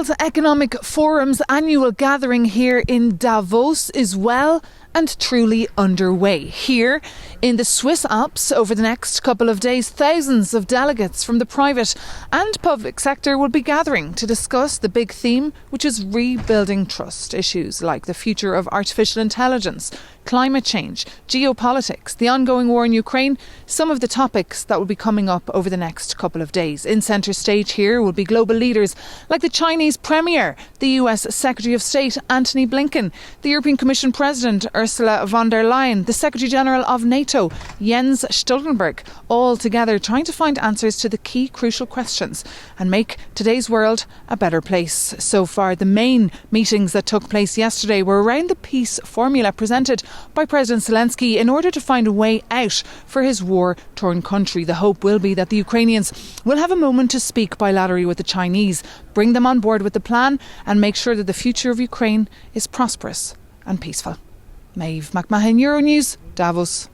World Economic Forum's annual gathering here in Davos is well and truly underway. Here in the Swiss Alps over the next couple of days, thousands of delegates from the private and public sector will be gathering to discuss the big theme, which is rebuilding trust. Issues like the future of artificial intelligence, climate change, geopolitics, the ongoing war in Ukraine, some of the topics that will be coming up over the next couple of days. In centre stage here will be global leaders like the Chinese Premier, the US Secretary of State Antony Blinken, the European Commission President Ursula von der Leyen, the Secretary General of NATO Jens Stoltenberg, all together trying to find answers to the key crucial questions and make today's world a better place. So far, the main meetings that took place yesterday were around the peace formula presented by President Zelensky in order to find a way out for his war-torn country. The hope will be that the Ukrainians will have a moment to speak bilaterally with the Chinese, bring them on board with the plan and make sure that the future of Ukraine is prosperous and peaceful. Meabh McMahon, Euronews, Davos.